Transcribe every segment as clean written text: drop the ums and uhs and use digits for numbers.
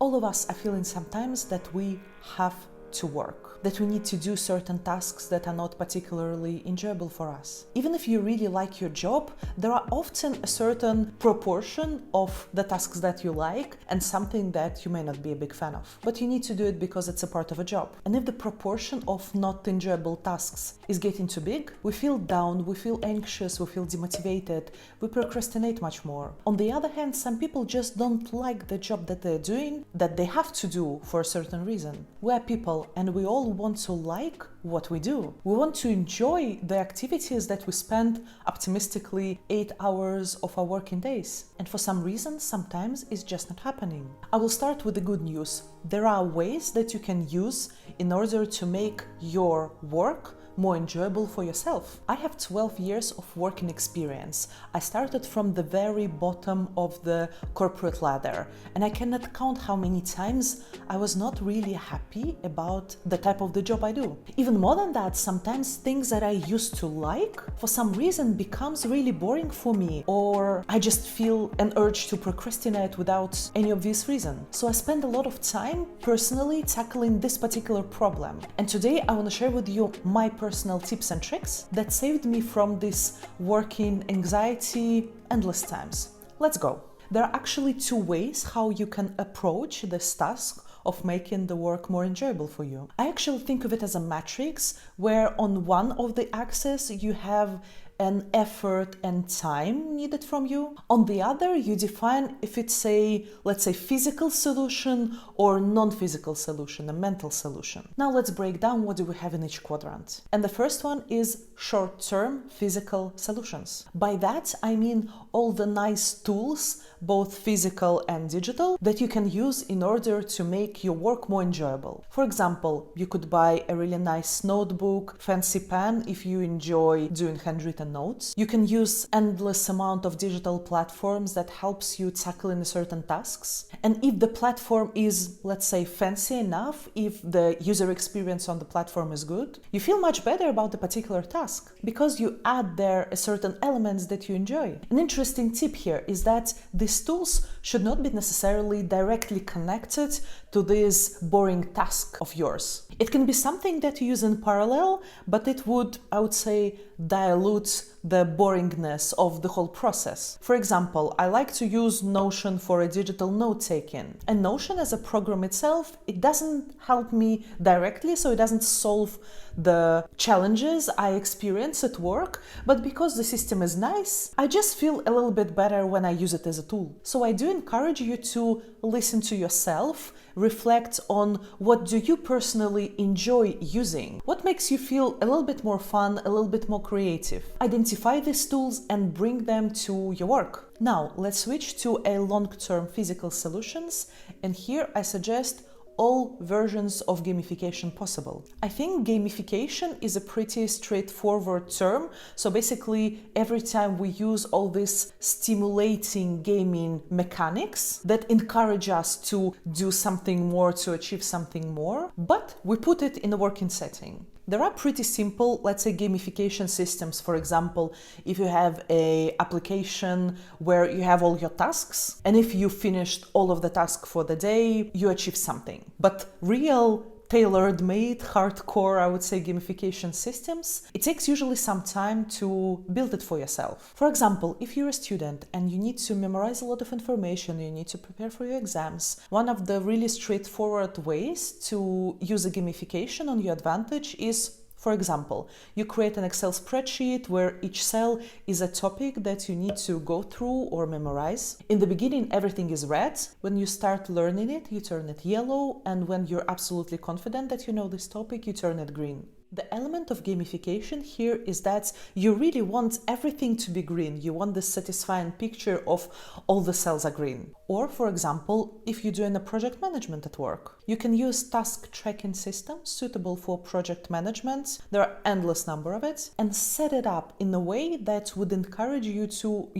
All of us are feeling sometimes that we have to work, that we need to do certain tasks that are not particularly enjoyable for us. Even if you really like your job, there are often a certain proportion of the tasks that you like and something that you may not be a big fan of. But you need to do it because it's a part of a job. And if the proportion of not enjoyable tasks is getting too big, we feel down, we feel anxious, we feel demotivated, we procrastinate much more. On the other hand, some people just don't like the job that they're doing, that they have to do for a certain reason. We're people and we all want to like what we do. We want to enjoy the activities that we spend optimistically 8 hours of our working days. And for some reason, sometimes it's just not happening. I will start with the good news. There are ways that you can use in order to make your work more enjoyable for yourself. I have 12 years of working experience. I started from the very bottom of the corporate ladder, and I cannot count how many times I was not really happy about the type of the job I do. Even more than that, sometimes things that I used to like for some reason becomes really boring for me, or I just feel an urge to procrastinate without any obvious reason. So I spend a lot of time personally tackling this particular problem. And today I want to share with you my personal tips and tricks that saved me from this working anxiety endless times. Let's go. There are actually 2 ways how you can approach this task of making the work more enjoyable for you. I actually think of it as a matrix where on one of the axes you have an effort and time needed from you. On the other, you define if it's a, let's say, physical solution or non-physical solution, a mental solution. Now let's break down what do we have in each quadrant. And the first one is short-term physical solutions. By that, I mean all the nice tools, both physical and digital, that you can use in order to make your work more enjoyable. For example, you could buy a really nice notebook, fancy pen if you enjoy doing handwritten notes. You can use endless amount of digital platforms that helps you tackling certain tasks. And if the platform is, let's say, fancy enough, if the user experience on the platform is good, you feel much better about the particular task because you add there a certain elements that you enjoy. An interesting tip here is that these tools should not be necessarily directly connected to this boring task of yours. It can be something that you use in parallel, but it would, I would say, dilute the boringness of the whole process. For example, I like to use Notion for a digital note-taking. And Notion as a program itself, it doesn't help me directly, so it doesn't solve the challenges I experience at work, but because the system is nice, I just feel a little bit better when I use it as a tool. So I do encourage you to listen to yourself, reflect on what do you personally enjoy using, what makes you feel a little bit more fun, a little bit more creative. Identify these tools and bring them to your work. Now let's switch to a long-term physical solutions, and here I suggest all versions of gamification possible. I think gamification is a pretty straightforward term. So basically, every time we use all these stimulating gaming mechanics that encourage us to do something more, to achieve something more, but we put it in a working setting. There are pretty simple, let's say, gamification systems. For example, if you have an application where you have all your tasks, and if you finished all of the tasks for the day, you achieve something. But real tailor-made, hardcore, I would say, gamification systems, it takes usually some time to build it for yourself. For example, if you're a student and you need to memorize a lot of information, you need to prepare for your exams, one of the really straightforward ways to use a gamification on your advantage is, for example, you create an Excel spreadsheet where each cell is a topic that you need to go through or memorize. In the beginning, everything is red. When you start learning it, you turn it yellow. And when you're absolutely confident that you know this topic, you turn it green. The element of gamification here is that you really want everything to be green. You want this satisfying picture of all the cells are green. Or, for example, if you're doing a project management at work, you can use task tracking systems suitable for project management. There are endless number of it, and set it up in a way that would encourage you to,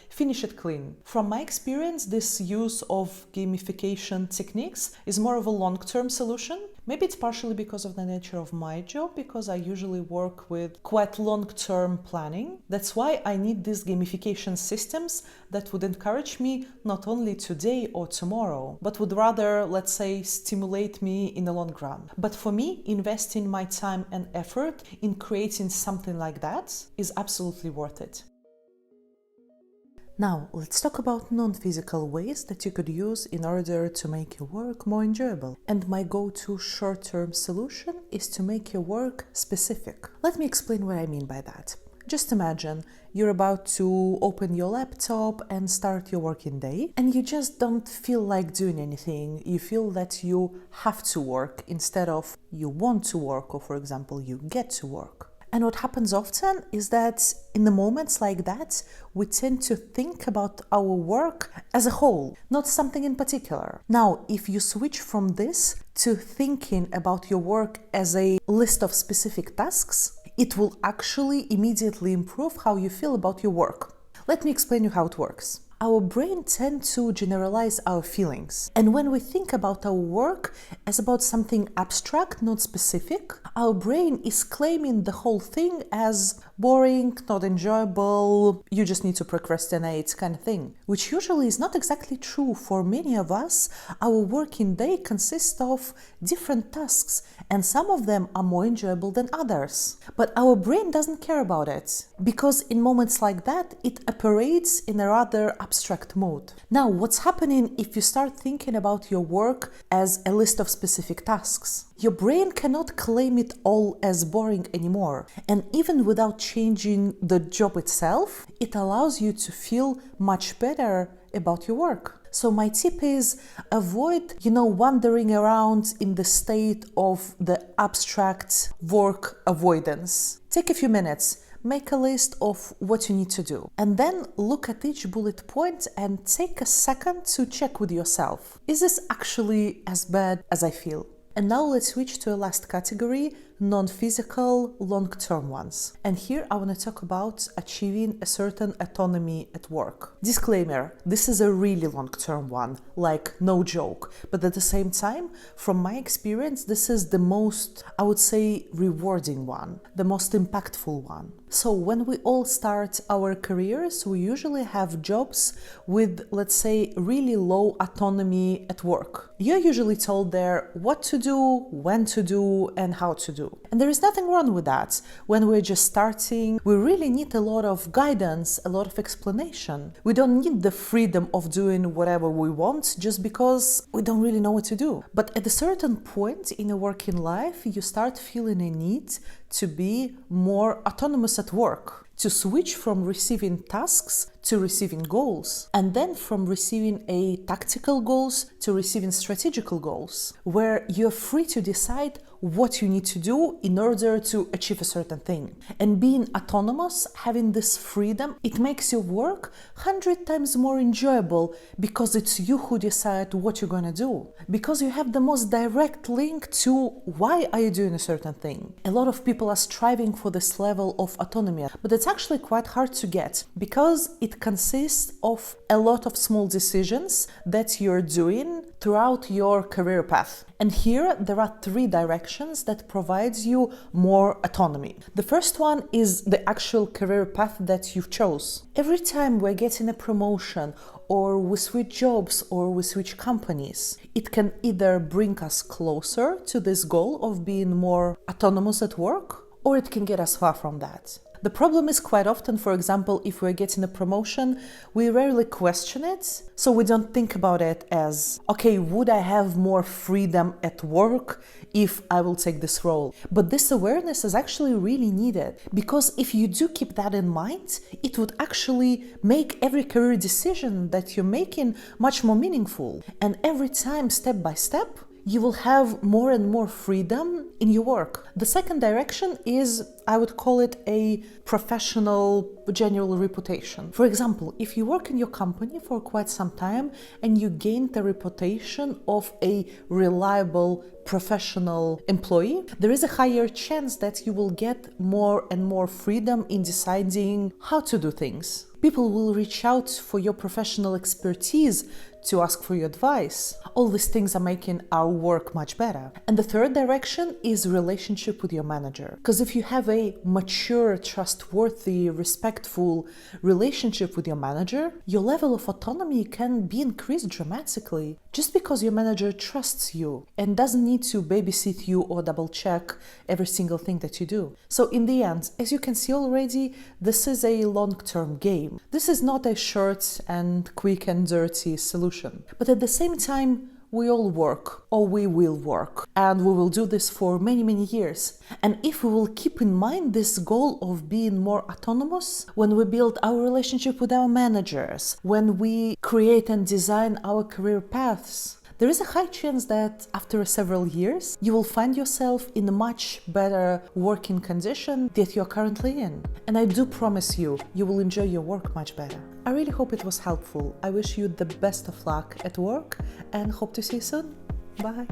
finish it clean. From my experience, this use of gamification techniques is more of a long-term solution. Maybe it's partially because of the nature of my job, because I usually work with quite long-term planning. That's why I need these gamification systems that would encourage me not only necessarily today or tomorrow, but would rather, let's say, stimulate me in the long run. But for me, investing my time and effort in creating something like that is absolutely worth it. Now, let's talk about non-physical ways that you could use in order to make your work more enjoyable. And my go-to short-term solution is to make your work specific. Let me explain what I mean by that. Just imagine you're about to open your laptop and start your working day, and you just don't feel like doing anything. You feel that you have to work instead of you want to work, or for example, you get to work. And what happens often is that in the moments like that, we tend to think about our work as a whole, not something in particular. Now, if you switch from this to thinking about your work as a list of specific tasks, it will actually immediately improve how you feel about your work. Let me explain you how it works. Our brain tends to generalize our feelings. And when we think about our work as about something abstract, not specific, our brain is claiming the whole thing as boring, not enjoyable, you just need to procrastinate kind of thing, which usually is not exactly true. For many of us, our working day consists of different tasks, and some of them are more enjoyable than others. But our brain doesn't care about it, because in moments like that, it operates in a rather abstract mode. Now, what's happening if you start thinking about your work as a list of specific tasks? Your brain cannot claim it all as boring anymore. And even without changing the job itself, it allows you to feel much better about your work. So my tip is avoid, wandering around in the state of the abstract work avoidance. Take a few minutes. Make a list of what you need to do, and then look at each bullet point and take a second to check with yourself. Is this actually as bad as I feel? And now let's switch to a last category, non-physical, long-term ones. And here I want to talk about achieving a certain autonomy at work. Disclaimer, this is a really long-term one, like no joke. But at the same time, from my experience, this is the most, I would say, rewarding one, the most impactful one. So when we all start our careers, we usually have jobs with, let's say, really low autonomy at work. You're usually told there what to do, when to do, and how to do. And there is nothing wrong with that. When we're just starting, we really need a lot of guidance, a lot of explanation. We don't need the freedom of doing whatever we want just because we don't really know what to do. But at a certain point in a working life, you start feeling a need to be more autonomous at work, to switch from receiving tasks to receiving goals, and then from receiving tactical goals to receiving strategical goals, where you're free to decide what you need to do in order to achieve a certain thing. And being autonomous, having this freedom, it makes your work 100 times more enjoyable because it's you who decide what you're gonna do. Because you have the most direct link to why are you doing a certain thing. A lot of people are striving for this level of autonomy, but it's actually quite hard to get because it consists of a lot of small decisions that you're doing throughout your career path. And here there are 3 directions that provides you more autonomy. The first one is the actual career path that you've chose. Every time we're getting a promotion or we switch jobs or we switch companies, it can either bring us closer to this goal of being more autonomous at work, or it can get us far from that. The problem is quite often, for example, if we're getting a promotion, we rarely question it. So we don't think about it as, okay, would I have more freedom at work if I will take this role? But this awareness is actually really needed, because if you do keep that in mind, it would actually make every career decision that you're making much more meaningful. And every time, step by step, you will have more and more freedom in your work. The second direction is, I would call it a professional general reputation. For example, if you work in your company for quite some time and you gain the reputation of a reliable professional employee, there is a higher chance that you will get more and more freedom in deciding how to do things. People will reach out for your professional expertise to ask for your advice. All these things are making our work much better. And the third direction is relationship with your manager. Because if you have a mature, trustworthy, respectful relationship with your manager, your level of autonomy can be increased dramatically. Just because your manager trusts you and doesn't need to babysit you or double check every single thing that you do. So in the end, as you can see already, this is a long-term game. This is not a short and quick and dirty solution. But at the same time, we all work, or we will work, and we will do this for many, many years. And if we will keep in mind this goal of being more autonomous, when we build our relationship with our managers, when we create and design our career paths, there is a high chance that after several years, you will find yourself in a much better working condition that you're currently in. And I do promise you, you will enjoy your work much better. I really hope it was helpful. I wish you the best of luck at work and hope to see you soon. Bye.